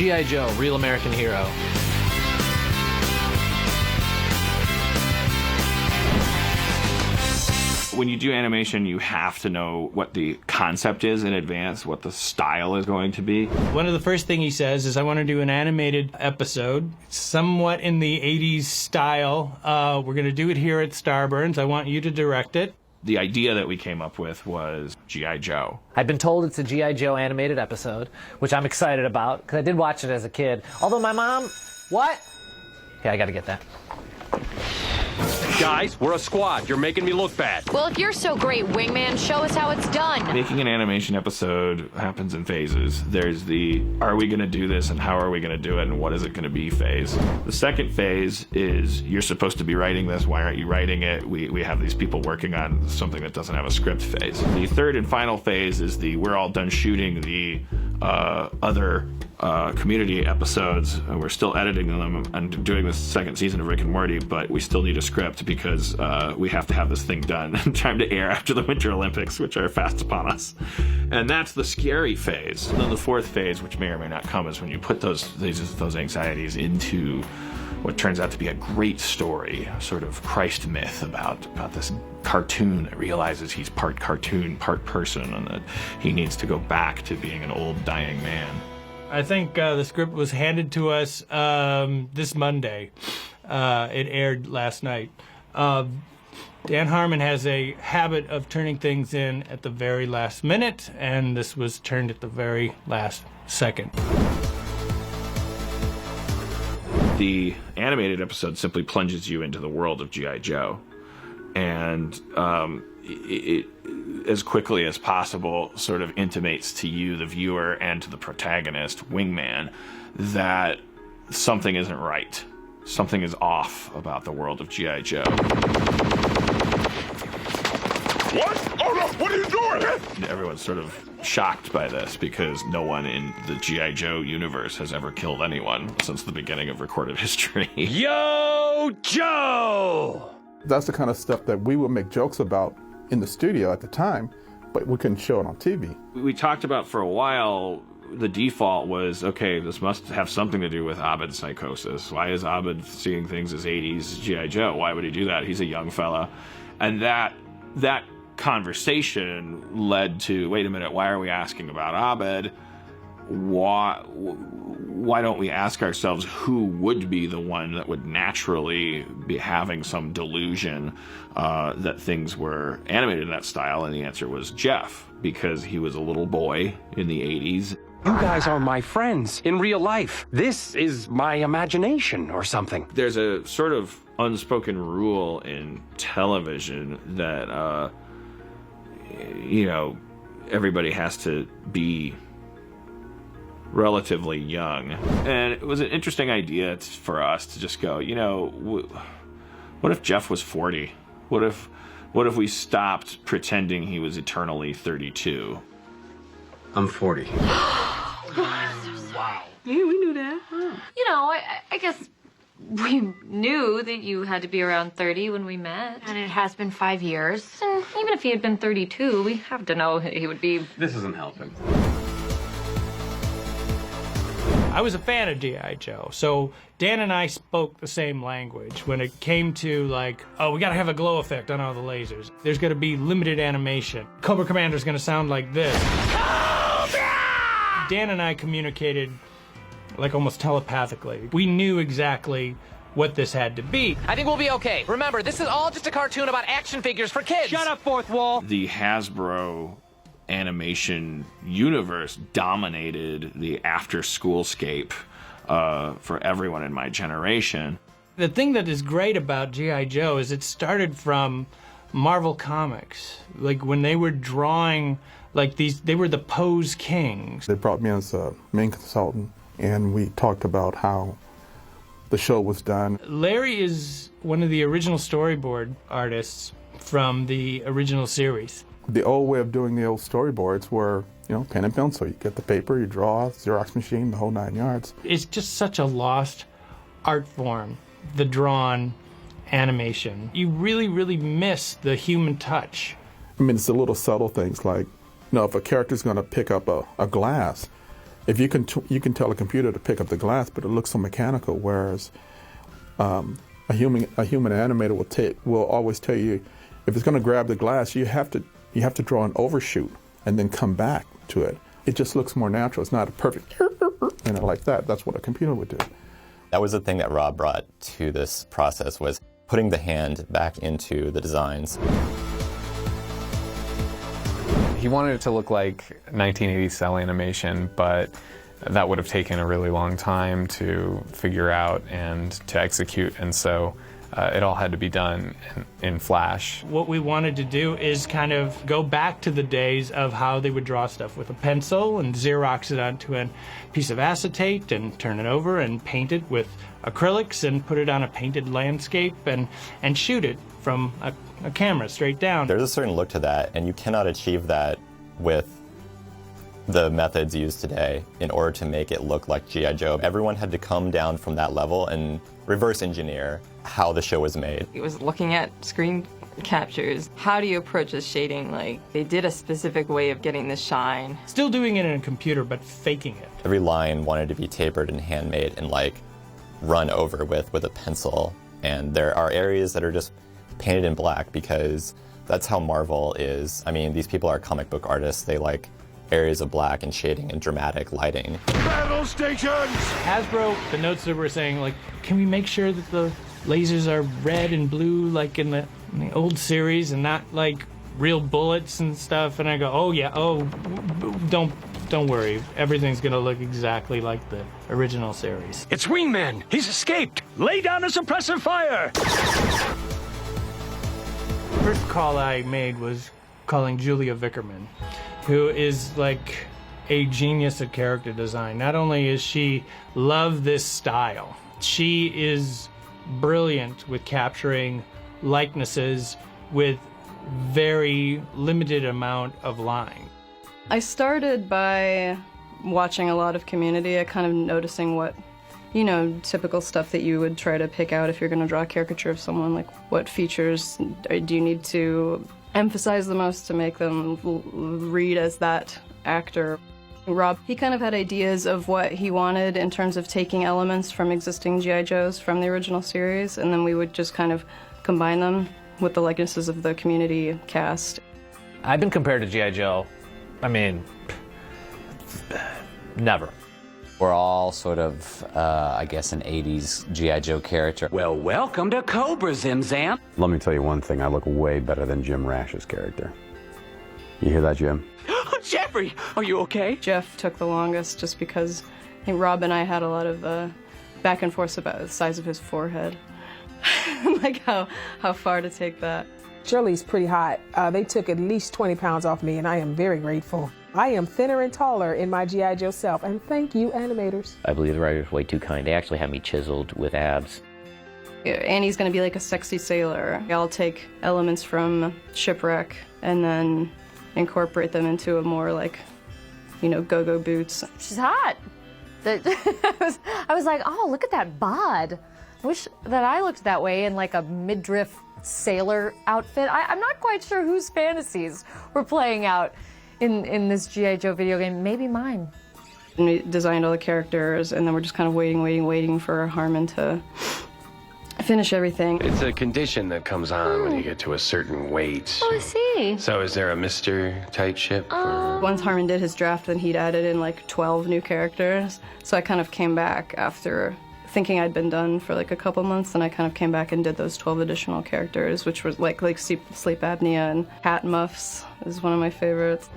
G.I. Joe, Real American Hero. When you do animation, you have to know what the concept is in advance, what the style is going to be. One of the first things he says is, I want to do an animated episode, somewhat in the 80s style. We're going to do it here at Starburns. I want you to direct it. The idea that we came up with was G.I. Joe. I've been told it's a G.I. Joe animated episode, which I'm excited about, because I did watch it as a kid. Although my mom... What? Okay, I gotta get that. Guys, we're a squad. You're making me look bad. Well, if you're so great, Wingman, show us how it's done. Making an animation episode happens in phases. There's the, are we going to do this and how are we going to do it and what is it going to be phase. The second phase is, you're supposed to be writing this, why aren't you writing it? We have these people working on something that doesn't have a script phase. The third and final phase is the, we're all done shooting the other community episodes. We're still editing them and doing the second season of Rick and Morty, but we still need a script because we have to have this thing done in time to air after the Winter Olympics, which are fast upon us. And that's the scary phase. And then the fourth phase, which may or may not come, is when you put those anxieties into what turns out to be a great story, a sort of Christ myth about this cartoon that realizes he's part cartoon, part person, and that he needs to go back to being an old, dying man. I think the script was handed to us this Monday. It aired last night. Dan Harmon has a habit of turning things in at the very last minute, and this was turned at the very last second. The animated episode simply plunges you into the world of G.I. Joe, and it as quickly as possible sort of intimates to you, the viewer, and to the protagonist, Wingman, that something isn't right. Something is off about the world of G.I. Joe. What? Oh no, what are you doing? Everyone's sort of shocked by this because no one in the G.I. Joe universe has ever killed anyone since the beginning of recorded history. Yo, Joe! That's the kind of stuff that we would make jokes about in the studio at the time, but we couldn't show it on TV. We talked about for a while, the default was, okay, this must have something to do with Abed's psychosis. Why is Abed seeing things as 80s G.I. Joe? Why would he do that? He's a young fella. And that conversation led to, wait a minute, why are we asking about Abed? Why don't we ask ourselves who would be the one that would naturally be having some delusion that things were animated in that style? And the answer was Jeff, because he was a little boy in the 80s. You guys are my friends in real life. This is my imagination or something. There's a sort of unspoken rule in television that, everybody has to be relatively young. And it was an interesting idea for us to just go, what if Jeff was 40? What if we stopped pretending he was eternally 32? I'm 40. Wow. Yeah, we knew that. Huh. I guess we knew that you had to be around 30 when we met. And it has been 5 years. And even if he had been 32, we have to know he would be... This isn't helping. I was a fan of G.I. Joe, so Dan and I spoke the same language when it came to, we gotta have a glow effect on all the lasers. There's gonna be limited animation. Cobra Commander's gonna sound like this. Cobra! Dan and I communicated almost telepathically. We knew exactly what this had to be. I think we'll be okay. Remember, this is all just a cartoon about action figures for kids. Shut up, fourth wall. The Hasbro animation universe dominated the after-schoolscape for everyone in my generation. The thing that is great about G.I. Joe is it started from Marvel Comics. When they were drawing they were the pose kings. They brought me as a main consultant, and we talked about how the show was done. Larry is one of the original storyboard artists from the original series. The old way of doing the old storyboards were, pen and pencil. You get the paper, you draw, Xerox machine, the whole 9 yards. It's just such a lost art form, the drawn animation. You really, really miss the human touch. I mean, it's the little subtle things like, if a character's going to pick up a glass, if you can tell a computer to pick up the glass, but it looks so mechanical. Whereas a human animator will always tell you if it's going to grab the glass, you have to draw an overshoot and then come back to it. It just looks more natural. It's not a perfect like that. That's what a computer would do. That was the thing that Rob brought to this process, was putting the hand back into the designs. He wanted it to look like 1980s cell animation, but that would have taken a really long time to figure out and to execute, and so it all had to be done in Flash. What we wanted to do is kind of go back to the days of how they would draw stuff with a pencil and Xerox it onto a piece of acetate and turn it over and paint it with acrylics and put it on a painted landscape and shoot it from a camera straight down. There's a certain look to that, and you cannot achieve that with the methods used today in order to make it look like G.I. Joe. Everyone had to come down from that level and reverse engineer how the show was made. It was looking at screen captures. How do you approach this shading? Like, they did a specific way of getting the shine. Still doing it in a computer, but faking it. Every line wanted to be tapered and handmade and like run over with a pencil. And there are areas that are just painted in black because that's how Marvel is. I mean, these people are comic book artists. They like areas of black and shading and dramatic lighting. Battle stations! Hasbro, the notes that were saying, like, can we make sure that the lasers are red and blue like in the old series and not like real bullets and stuff? And I go, oh yeah, don't worry. Everything's gonna look exactly like the original series. It's Wingman! He's escaped! Lay down a suppressive fire! First call I made was calling Julia Vickerman, who is like a genius at character design. Not only is she love this style, she is brilliant with capturing likenesses with very limited amount of line. I started by watching a lot of Community, kind of noticing what, typical stuff that you would try to pick out if you're going to draw a caricature of someone, like what features do you need to emphasize the most to make them read as that actor. Rob, he kind of had ideas of what he wanted in terms of taking elements from existing G.I. Joes from the original series, and then we would just kind of combine them with the likenesses of the Community cast. I've been compared to G.I. Joe. I mean, never. We're all sort of, I guess, an 80s G.I. Joe character. Well, welcome to Cobra, Zim Zam. Let me tell you one thing. I look way better than Jim Rash's character. You hear that, Jim? Jeffrey, are you okay? Jeff took the longest just because I think Rob and I had a lot of back and forth about the size of his forehead. Like how far to take that. Shirley's pretty hot. They took at least 20 pounds off me, and I am very grateful. I am thinner and taller in my G.I. Joe self, and thank you, animators. I believe the writer's way too kind. They actually had me chiseled with abs. Annie's gonna be like a sexy sailor. I'll take elements from Shipwreck and then incorporate them into a more like, go-go boots. She's hot. I was like, oh, look at that bod. I wish that I looked that way in like a midriff sailor outfit. I'm not quite sure whose fantasies were playing out in this G.I. Joe video game. Maybe mine. And we designed all the characters, and then we're just kind of waiting for Harmon to finish everything. It's a condition that comes on when you get to a certain weight. Oh, I see. So is there a Mr. type ship? Once Harmon did his draft, then he'd added in like 12 new characters. So I kind of came back after thinking I'd been done for like a couple months, and I kind of came back and did those 12 additional characters, which was like sleep apnea and hat muffs is one of my favorites.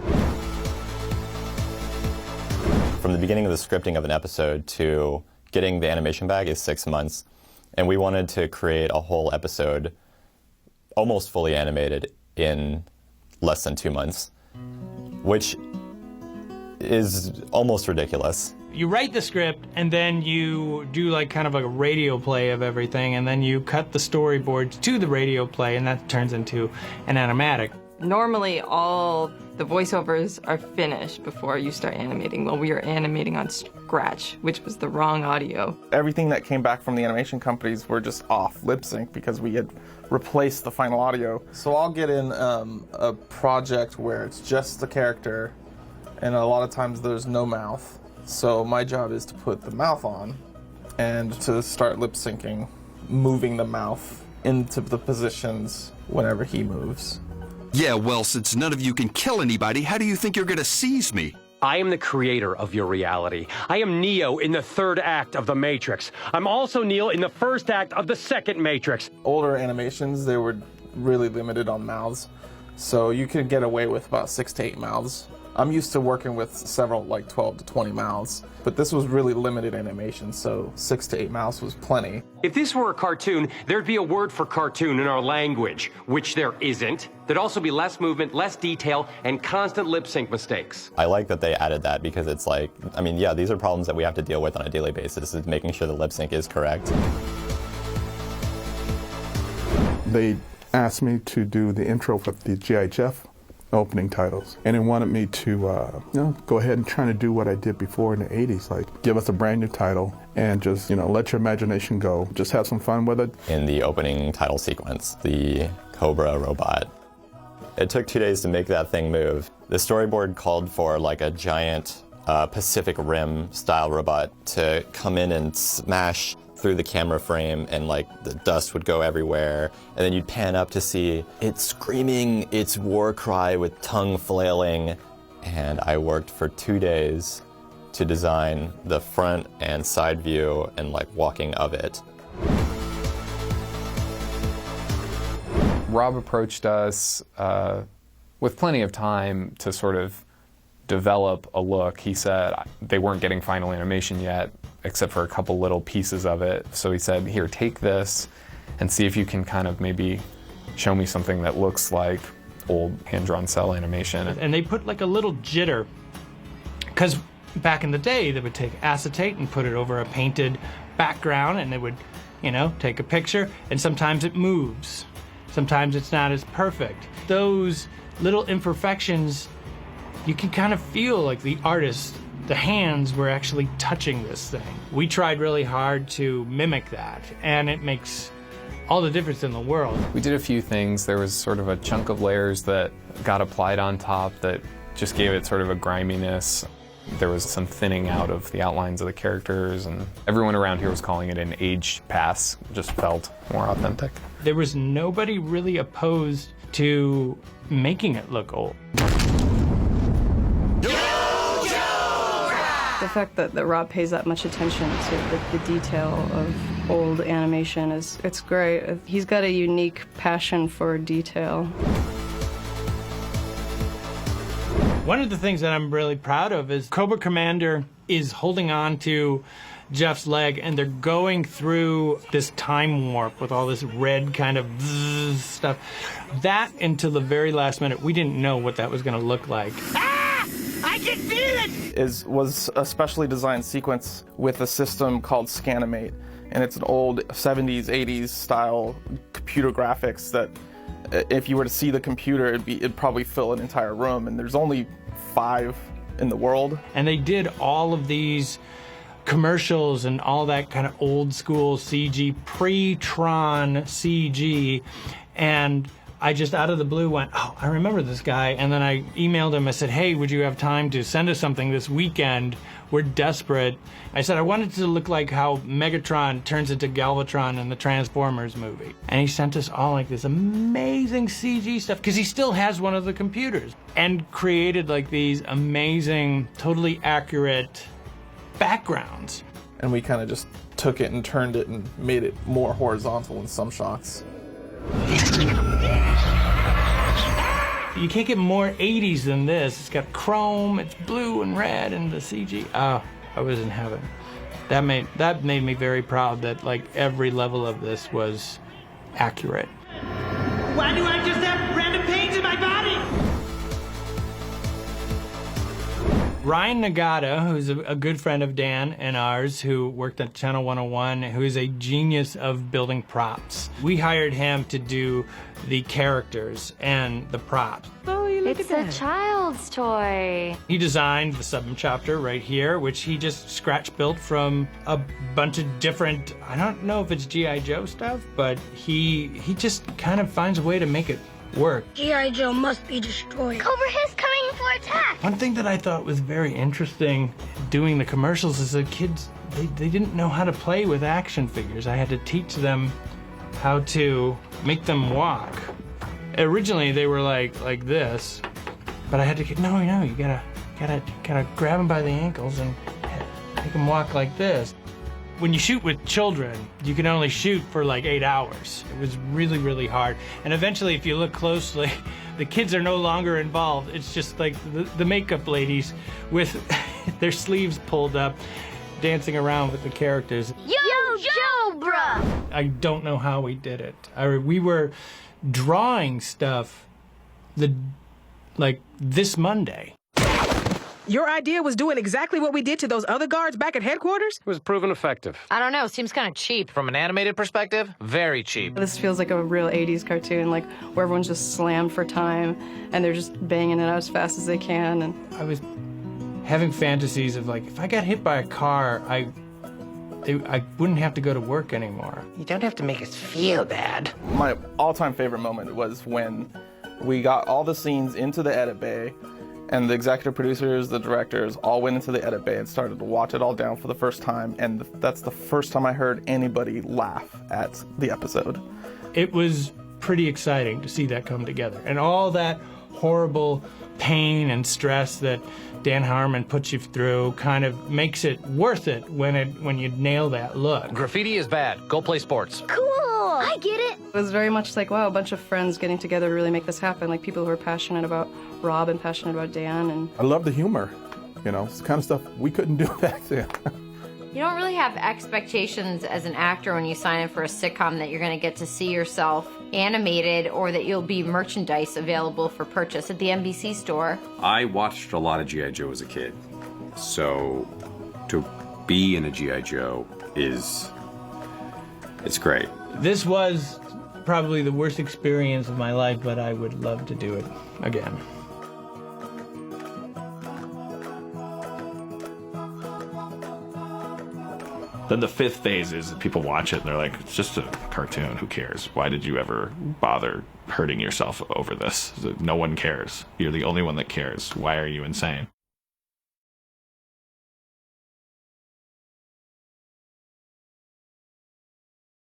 From the beginning of the scripting of an episode to getting the animation back is 6 months, and we wanted to create a whole episode almost fully animated in less than 2 months, which is almost ridiculous. You write the script, and then you do like kind of like a radio play of everything, and then you cut the storyboards to the radio play, and that turns into an animatic. Normally, all the voiceovers are finished before you start animating. Well, we are animating on scratch, which was the wrong audio. Everything that came back from the animation companies were just off lip sync because we had replaced the final audio. So I'll get in a project where it's just the character, and a lot of times there's no mouth. So my job is to put the mouth on and to start lip syncing, moving the mouth into the positions whenever he moves. Yeah, well, since none of you can kill anybody, how do you think you're gonna seize me? I am the creator of your reality. I am Neo in the third act of The Matrix. I'm also Neo in the first act of the second Matrix. Older animations, they were really limited on mouths, so you could get away with about 6 to 8 mouths. I'm used to working with several, like 12 to 20 mouths, but this was really limited animation, so 6 to 8 mouths was plenty. If this were a cartoon, there'd be a word for cartoon in our language, which there isn't. There'd also be less movement, less detail, and constant lip sync mistakes. I like that they added that because it's like, I mean, yeah, these are problems that we have to deal with on a daily basis, is making sure the lip sync is correct. They asked me to do the intro for the G.I. Jeff opening titles, and they wanted me to go ahead and try to do what I did before in the 80s, like give us a brand new title and just let your imagination go, just have some fun with it. In the opening title sequence, the Cobra robot, it took 2 days to make that thing move. The storyboard called for like a giant Pacific Rim style robot to come in and smash through the camera frame, and like the dust would go everywhere, and then you'd pan up to see it screaming its war cry with tongue flailing. And I worked for 2 days to design the front and side view and like walking of it. Rob approached us with plenty of time to sort of develop a look. He said they weren't getting final animation yet, except for a couple little pieces of it. So he said, here, take this and see if you can kind of maybe show me something that looks like old hand-drawn cell animation. And they put like a little jitter, because back in the day, they would take acetate and put it over a painted background, and they would, take a picture, and sometimes it moves. Sometimes it's not as perfect. Those little imperfections, you can kind of feel like the artist, the hands were actually touching this thing. We tried really hard to mimic that, and it makes all the difference in the world. We did a few things. There was sort of a chunk of layers that got applied on top that just gave it sort of a griminess. There was some thinning out of the outlines of the characters, and everyone around here was calling it an age pass. It just felt more authentic. There was nobody really opposed to making it look old. The fact that Rob pays that much attention to the detail of old animation it's great. He's got a unique passion for detail. One of the things that I'm really proud of is Cobra Commander is holding on to Jeff's leg, and they're going through this time warp with all this red kind of stuff. That, until the very last minute, we didn't know what that was going to look like. I can feel it! Was a specially designed sequence with a system called Scanimate, and it's an old 70s, 80s style computer graphics that if you were to see the computer, it'd probably fill an entire room, and there's only 5 in the world. And they did all of these commercials and all that kind of old school CG, pre-Tron CG, and I just out of the blue went, oh, I remember this guy. And then I emailed him. I said, hey, would you have time to send us something this weekend? We're desperate. I said, I wanted it to look like how Megatron turns into Galvatron in the Transformers movie. And he sent us all like this amazing CG stuff, because he still has one of the computers, and created like these amazing, totally accurate backgrounds. And we kind of just took it and turned it and made it more horizontal in some shots. You can't get more 80s than this. It's got chrome, it's blue and red, and the CG. Oh, I was in heaven. That made me very proud that like every level of this was accurate. Why do I just have random pains in my body? Ryan Nagata, who's a good friend of Dan and ours, who worked at Channel 101, who is a genius of building props. We hired him to do the characters and the props. Oh, look at that. It's a child's toy. He designed the sub-chapter right here, which he just scratch built from a bunch of different, I don't know if it's G.I. Joe stuff, but he just kind of finds a way to make it work. G.I. Joe must be destroyed. Cobra is coming for attack. One thing that I thought was very interesting, doing the commercials is the kids, they didn't know how to play with action figures. I had to teach them how to make them walk. Originally they were like this, but I had to no, you gotta grab them by the ankles and make them walk like this. When you shoot with children, you can only shoot for like 8 hours. It was really, really hard. And eventually, if you look closely, the kids are no longer involved. It's just like the makeup ladies with their sleeves pulled up, dancing around with the characters. Yo, Joe, bruh! I don't know how we did it. We were drawing stuff this Monday. Your idea was doing exactly what we did to those other guards back at headquarters? It was proven effective. I don't know, seems kind of cheap. From an animated perspective, very cheap. This feels like a real 80s cartoon, like where everyone's just slammed for time and they're just banging it out as fast as they can. And I was having fantasies of like, if I got hit by a car, I wouldn't have to go to work anymore. You don't have to make us feel bad. My all-time favorite moment was when we got all the scenes into the edit bay, and the executive producers, the directors, all went into the edit bay and started to watch it all down for the first time, and that's the first time I heard anybody laugh at the episode. It was pretty exciting to see that come together, and all that horrible pain and stress that Dan Harmon puts you through kind of makes it worth it when you nail that look. Graffiti is bad. Go play sports. Cool! I get it! it was very much like, wow, a bunch of friends getting together to really make this happen, like people who are passionate about Rob and passionate about Dan. And I love the humor. You know, it's the kind of stuff we couldn't do back then. You don't really have expectations as an actor when you sign in for a sitcom that you're going to get to see yourself animated or that you'll be merchandise available for purchase at the NBC store. I watched a lot of G.I. Joe as a kid, so to be in a G.I. Joe it's great. This was probably the worst experience of my life, but I would love to do it again. Then the fifth phase is that people watch it and they're like, it's just a cartoon, who cares? Why did you ever bother hurting yourself over this? No one cares. You're the only one that cares. Why are you insane?